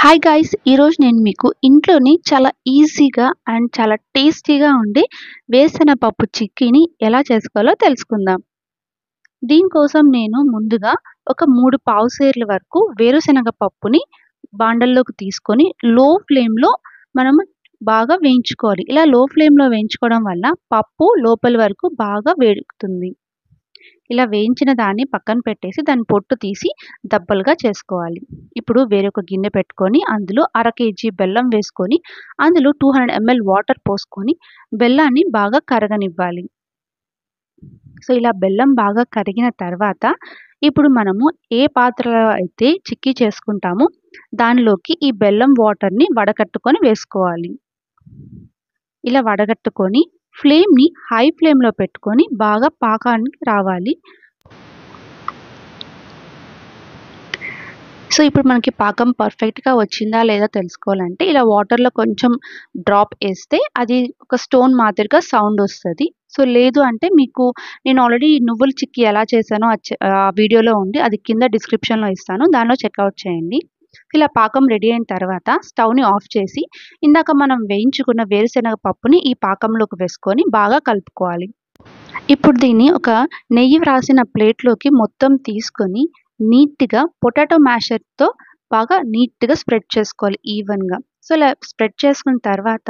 Hi guys! ఈరోజు నేను మీకు ఇంట్లోనే చాలా ఈజీగా అండ్ చాలా టేస్టీగా ఉండే వేరుశెనగపప్పు చిక్కీని ఎలా చేసుకోవాలో తెలుసుకుందాం. దీనికోసం నేను ముందుగా ఒక 3 పావుసేర్ల వరకు వేరుశెనగ పప్పుని బాండల్లోకి తీసుకొని లో ఫ్లేమ్‌లో మనం బాగా వేయించుకోవాలి. ఇలా లో ఫ్లేమ్‌లో వేయించుకోవడం వల్ల పప్పు లోపలి వరకు బాగా వేగుతుంది. ఇలా వేయించిన దాన్ని పక్కన పెట్టేసి దాని పొట్టు తీసి దబ్బలుగా చేసుకోవాలి. ఇప్పుడు వేరొక గిన్నె పెట్టుకొని అందులో అర కేజీ బెల్లం వేసుకొని అందులో 200 ఎంఎల్ వాటర్ పోసుకొని బెల్లాన్ని బాగా కరగనివ్వాలి. సో, ఇలా బెల్లం బాగా కరిగిన తర్వాత ఇప్పుడు మనము ఏ పాత్రలో అయితే చిక్కీ చేసుకుంటామో దానిలోకి ఈ బెల్లం వాటర్‌ని వడకట్టుకొని వేసుకోవాలి. ఇలా వడగట్టుకొని ఫ్లేమ్‌ని హై ఫ్లేమ్‌లో పెట్టుకొని బాగా పాకానికి రావాలి. సో, ఇప్పుడు మనకి పాకం పర్ఫెక్ట్‌గా వచ్చిందా లేదా తెలుసుకోవాలంటే ఇలా వాటర్‌లో కొంచెం డ్రాప్ ఏస్తే అది ఒక స్టోన్ మాదిరిగా సౌండ్ ఒస్తది. సో, లేదు అంటే మీకు నేను ఆల్రెడీ నువ్వుల చిక్కీ ఎలా చేశానో వీడియోలో ఉంది. అది కింద డిస్క్రిప్షన్‌లో ఇస్తాను. దానిలో చెక్‌ఔట్ చేయండి. ఇలా పాకం రెడీ అయిన తర్వాత స్టవ్‌ని ఆఫ్ చేసి ఇందాక మనం వేయించుకున్న వేరుశెనగ పప్పుని ఈ పాకంలోకి వేసుకొని బాగా కలుపుకోవాలి. ఇప్పుడు దీన్ని ఒక నెయ్యి రాసిన ప్లేట్‌లోకి మొత్తం తీసుకొని నీట్‌గా పొటాటో మ్యాషర్‌తో బాగా నీట్‌గా స్ప్రెడ్ చేసుకోవాలి ఈవెన్‌గా. సో, ఇలా స్ప్రెడ్ చేసుకున్న తర్వాత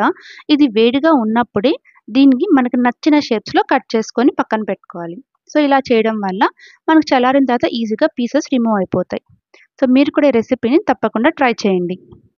ఇది వేడిగా ఉన్నప్పుడే దీనికి మనకు నచ్చిన షేప్స్‌లో కట్ చేసుకొని పక్కన పెట్టుకోవాలి. సో, ఇలా చేయడం వల్ల మనకు చల్లారిన తర్వాత ఈజీగా పీసెస్ రిమూవ్ అయిపోతాయి. సో, మీరు కూడా ఈ రెసిపీని తప్పకుండా ట్రై చేయండి.